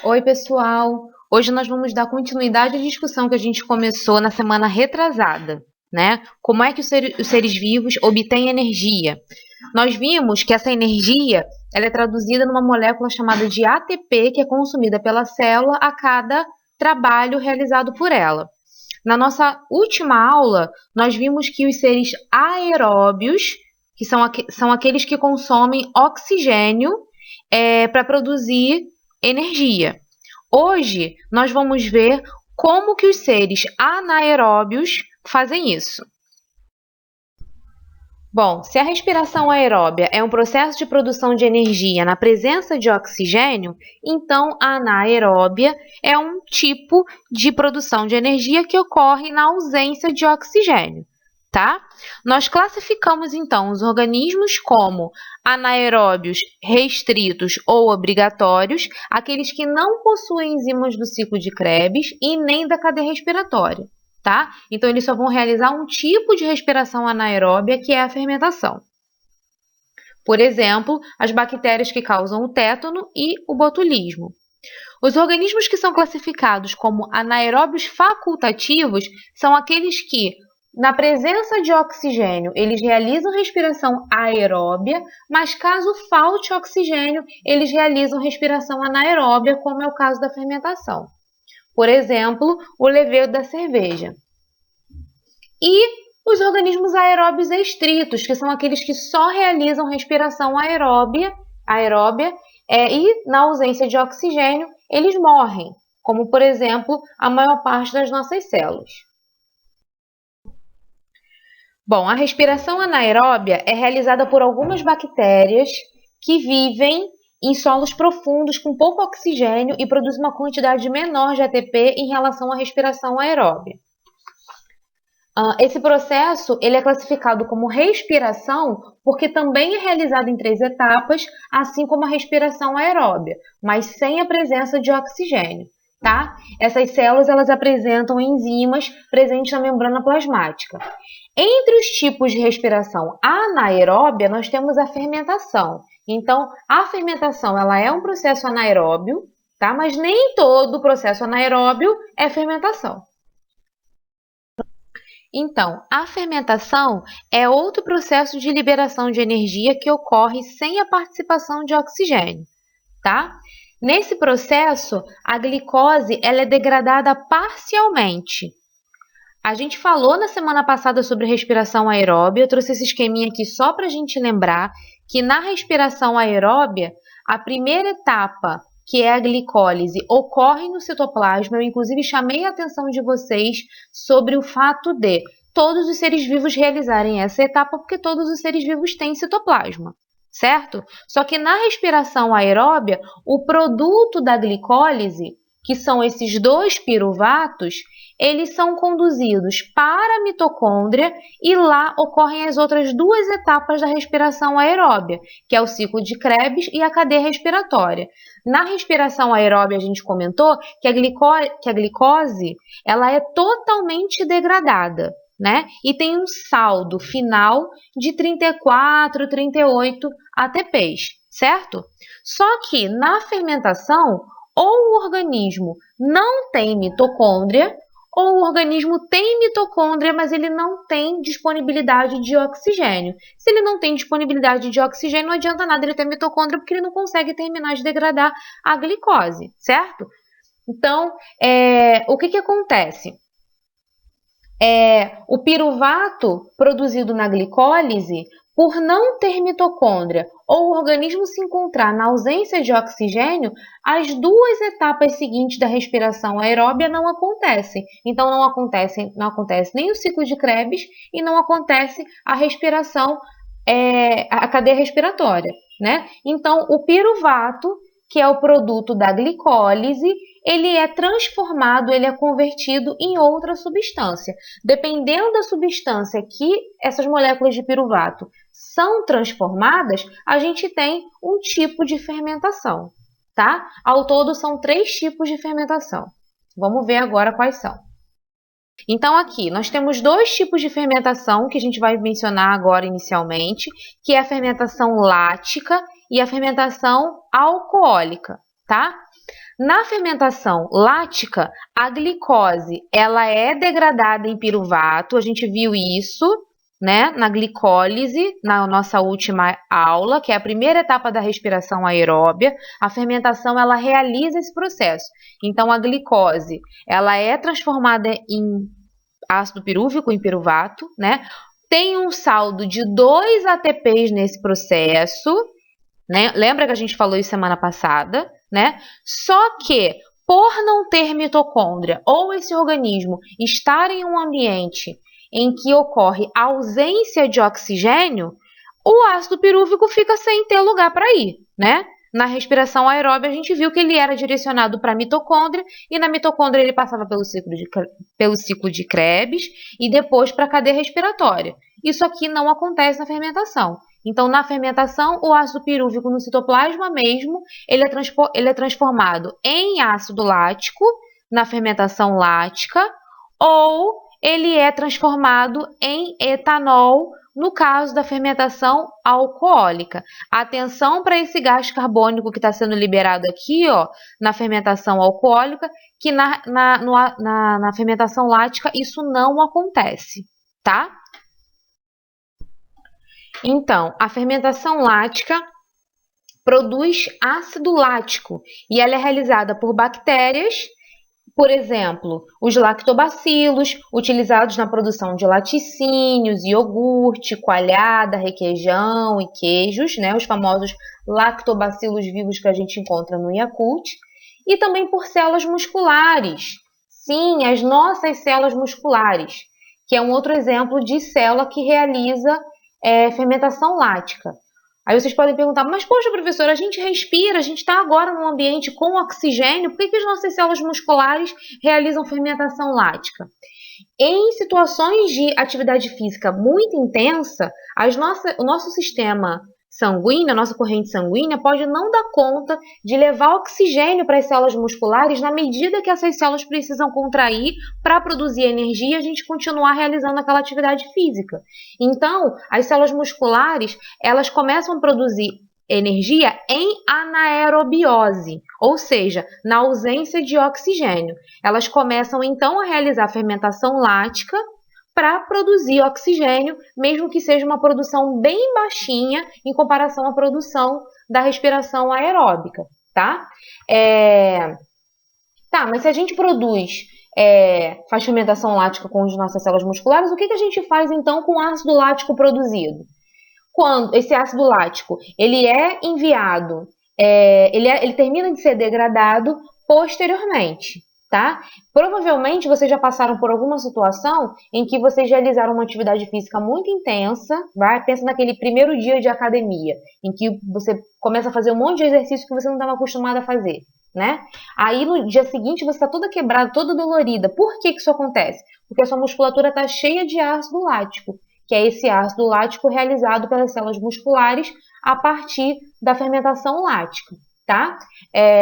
Oi, pessoal! Hoje nós vamos dar continuidade à discussão que a gente começou na semana retrasada, né? Como é que os seres vivos obtêm energia? Nós vimos que essa energia ela é traduzida numa molécula chamada de ATP, que é consumida pela célula a cada trabalho realizado por ela. Na nossa última aula, nós vimos que os seres aeróbios, que são aqueles que consomem oxigênio para produzir energia. Hoje nós vamos ver como que os seres anaeróbios fazem isso. Bom, se a respiração aeróbia é um processo de produção de energia na presença de oxigênio, então a anaeróbia é um tipo de produção de energia que ocorre na ausência de oxigênio, tá? Nós classificamos então os organismos como anaeróbios restritos ou obrigatórios, aqueles que não possuem enzimas do ciclo de Krebs e nem da cadeia respiratória. Tá? Então, eles só vão realizar um tipo de respiração anaeróbia, que é a fermentação. Por exemplo, as bactérias que causam o tétano e o botulismo. Os organismos que são classificados como anaeróbios facultativos são aqueles que, na presença de oxigênio, eles realizam respiração aeróbia, mas caso falte oxigênio, eles realizam respiração anaeróbia, como é o caso da fermentação. Por exemplo, o levedo da cerveja. E os organismos aeróbios estritos, que são aqueles que só realizam respiração aeróbia e, na ausência de oxigênio, eles morrem, como, por exemplo, a maior parte das nossas células. Bom, a respiração anaeróbia é realizada por algumas bactérias que vivem em solos profundos com pouco oxigênio e produz uma quantidade menor de ATP em relação à respiração aeróbia. Esse processo ele é classificado como respiração porque também é realizado em 3 etapas, assim como a respiração aeróbia, mas sem a presença de oxigênio. Tá? Essas células elas apresentam enzimas presentes na membrana plasmática. Entre os tipos de respiração anaeróbia, nós temos a fermentação. Então, a fermentação ela é um processo anaeróbio, tá? Mas nem todo processo anaeróbio é fermentação. Então, a fermentação é outro processo de liberação de energia que ocorre sem a participação de oxigênio, tá? Nesse processo, a glicose ela é degradada parcialmente. A gente falou na semana passada sobre respiração aeróbia, eu trouxe esse esqueminha aqui só para a gente lembrar que na respiração aeróbia, a primeira etapa, que é a glicólise, ocorre no citoplasma. Eu, inclusive, chamei a atenção de vocês sobre o fato de todos os seres vivos realizarem essa etapa, porque todos os seres vivos têm citoplasma, certo? Só que na respiração aeróbia, o produto da glicólise, que são esses 2 piruvatos, eles são conduzidos para a mitocôndria e lá ocorrem as outras 2 etapas da respiração aeróbia, que é o ciclo de Krebs e a cadeia respiratória. Na respiração aeróbia, a gente comentou que a glicose ela é totalmente degradada, né? E tem um saldo final de 34, 38 ATPs, certo? Só que na fermentação, ou o organismo não tem mitocôndria, ou o organismo tem mitocôndria, mas ele não tem disponibilidade de oxigênio. Se ele não tem disponibilidade de oxigênio, não adianta nada ele ter mitocôndria, porque ele não consegue terminar de degradar a glicose, certo? Então, o que acontece? O piruvato produzido na glicólise, por não ter mitocôndria ou o organismo se encontrar na ausência de oxigênio, as 2 etapas seguintes da respiração aeróbia não acontecem. Então, não acontece nem o ciclo de Krebs e não acontece a respiração, a cadeia respiratória, né? Então, o piruvato, que é o produto da glicólise, ele é transformado, ele é convertido em outra substância. Dependendo da substância que essas moléculas de piruvato são transformadas, a gente tem um tipo de fermentação, tá? Ao todo, são 3 tipos de fermentação. Vamos ver agora quais são. Então, aqui, nós temos 2 tipos de fermentação que a gente vai mencionar agora inicialmente, que é a fermentação lática e a fermentação alcoólica, tá? Na fermentação lática, a glicose ela é degradada em piruvato, a gente viu isso, né, na glicólise, na nossa última aula, que é a primeira etapa da respiração aeróbia. A fermentação ela realiza esse processo. Então, a glicose ela é transformada em ácido pirúvico, em piruvato, né? Tem um saldo de 2 ATPs nesse processo, né? Lembra que a gente falou isso semana passada, né? Só que, por não ter mitocôndria ou esse organismo estar em um ambiente em que ocorre ausência de oxigênio, o ácido pirúvico fica sem ter lugar para ir, né? Na respiração aeróbia, a gente viu que ele era direcionado para a mitocôndria, e na mitocôndria ele passava pelo ciclo de Krebs e depois para a cadeia respiratória. Isso aqui não acontece na fermentação. Então, na fermentação, o ácido pirúvico no citoplasma mesmo, ele é transformado em ácido lático, na fermentação lática, ou ele é transformado em etanol, no caso da fermentação alcoólica. Atenção para esse gás carbônico que está sendo liberado aqui, ó, na fermentação alcoólica, que na fermentação lática isso não acontece, tá? Então, a fermentação lática produz ácido lático e ela é realizada por bactérias, por exemplo, os lactobacilos, utilizados na produção de laticínios, iogurte, coalhada, requeijão e queijos, né? Os famosos lactobacilos vivos que a gente encontra no Yakult, e também por células musculares. Sim, as nossas células musculares, que é um outro exemplo de célula que realiza fermentação lática. Aí vocês podem perguntar, mas poxa, professora, a gente respira, a gente está agora num ambiente com oxigênio, por que as nossas células musculares realizam fermentação lática? Em situações de atividade física muito intensa, o nosso sistema sanguíneo, a nossa corrente sanguínea, pode não dar conta de levar oxigênio para as células musculares na medida que essas células precisam contrair para produzir energia e a gente continuar realizando aquela atividade física. Então, as células musculares, elas começam a produzir energia em anaerobiose, ou seja, na ausência de oxigênio. Elas começam então a realizar fermentação lática para produzir oxigênio, mesmo que seja uma produção bem baixinha em comparação à produção da respiração aeróbica, tá? Mas se a gente faz fermentação lática com as nossas células musculares, o que a gente faz então com o ácido lático produzido? Quando esse ácido lático ele é enviado, ele termina de ser degradado posteriormente, tá? Provavelmente vocês já passaram por alguma situação em que vocês realizaram uma atividade física muito intensa, pensa naquele primeiro dia de academia, em que você começa a fazer um monte de exercício que você não estava acostumado a fazer, né? Aí no dia seguinte você está toda quebrada, toda dolorida. Por que isso acontece? Porque a sua musculatura está cheia de ácido lático, que é esse ácido lático realizado pelas células musculares a partir da fermentação lática, tá?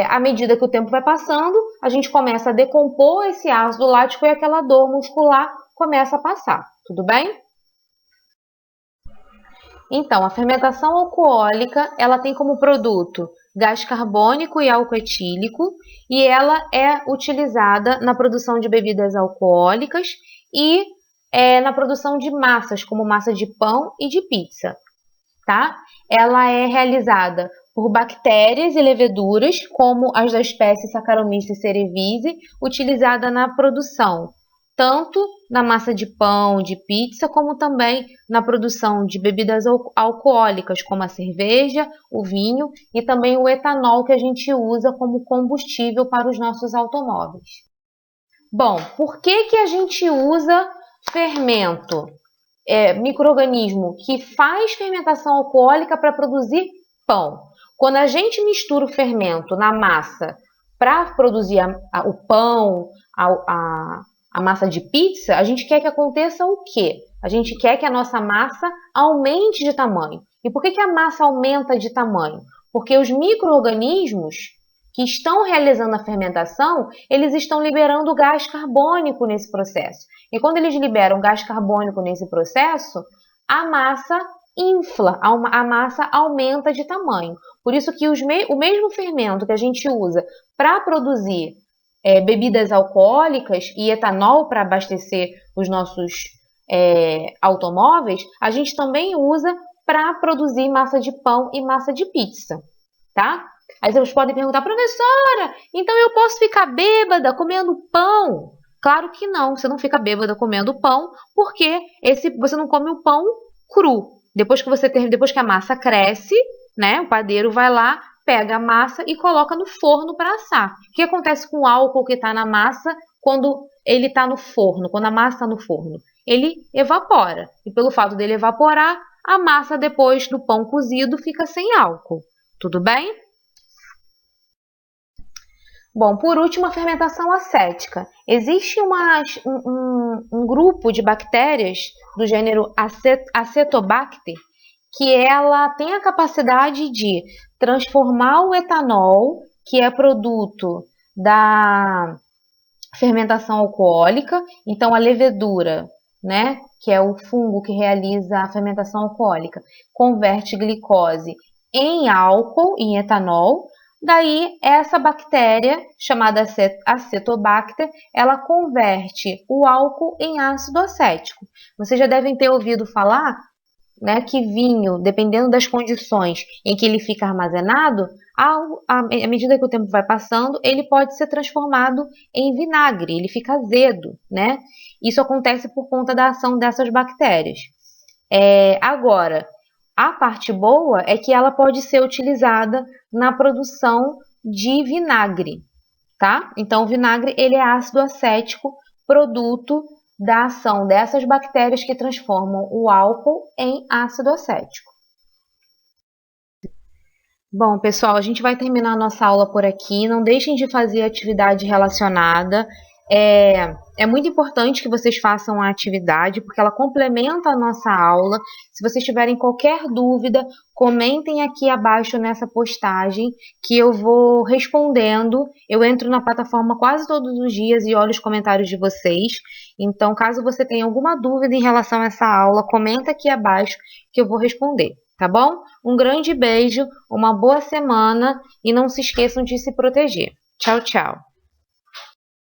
À medida que o tempo vai passando, a gente começa a decompor esse ácido lático e aquela dor muscular começa a passar, tudo bem? Então, a fermentação alcoólica, ela tem como produto gás carbônico e álcool etílico, e ela é utilizada na produção de bebidas alcoólicas e na produção de massas, como massa de pão e de pizza, tá? Ela é realizada por bactérias e leveduras, como as da espécie Saccharomyces cerevisiae, utilizada na produção, tanto na massa de pão, de pizza, como também na produção de bebidas alcoólicas, como a cerveja, o vinho e também o etanol que a gente usa como combustível para os nossos automóveis. Bom, por que a gente usa fermento, micro-organismo que faz fermentação alcoólica para produzir pão? Quando a gente mistura o fermento na massa para produzir o pão, a massa de pizza, a gente quer que aconteça o quê? A gente quer que a nossa massa aumente de tamanho. E por que a massa aumenta de tamanho? Porque os micro-organismos que estão realizando a fermentação, eles estão liberando gás carbônico nesse processo. E quando eles liberam gás carbônico nesse processo, a massa infla, a massa aumenta de tamanho. Por isso que o mesmo fermento que a gente usa para produzir bebidas alcoólicas e etanol para abastecer os nossos automóveis, a gente também usa para produzir massa de pão e massa de pizza, tá? Aí vocês podem perguntar, professora, então eu posso ficar bêbada comendo pão? Claro que não, você não fica bêbada comendo pão, porque você não come o pão cru. Depois que a massa cresce, né, o padeiro vai lá, pega a massa e coloca no forno para assar. O que acontece com o álcool que está na massa quando ele está no forno, quando a massa está no forno? Ele evapora. E pelo fato dele evaporar, a massa depois do pão cozido fica sem álcool. Tudo bem? Bom, por último, a fermentação acética. Existe um grupo de bactérias do gênero Acetobacter que ela tem a capacidade de transformar o etanol, que é produto da fermentação alcoólica, então a levedura, né, que é o fungo que realiza a fermentação alcoólica, converte glicose em álcool, em etanol. Daí, essa bactéria, chamada Acetobacter, ela converte o álcool em ácido acético. Vocês já devem ter ouvido falar, né, que vinho, dependendo das condições em que ele fica armazenado, à medida que o tempo vai passando, ele pode ser transformado em vinagre, ele fica azedo, né? Isso acontece por conta da ação dessas bactérias. Agora, a parte boa é que ela pode ser utilizada na produção de vinagre, tá? Então, o vinagre ele é ácido acético, produto da ação dessas bactérias que transformam o álcool em ácido acético. Bom, pessoal, a gente vai terminar a nossa aula por aqui. Não deixem de fazer atividade relacionada. É muito importante que vocês façam a atividade, porque ela complementa a nossa aula. Se vocês tiverem qualquer dúvida, comentem aqui abaixo nessa postagem, que eu vou respondendo. Eu entro na plataforma quase todos os dias e olho os comentários de vocês. Então, caso você tenha alguma dúvida em relação a essa aula, comenta aqui abaixo que eu vou responder, tá bom? Um grande beijo, uma boa semana e não se esqueçam de se proteger. Tchau, tchau!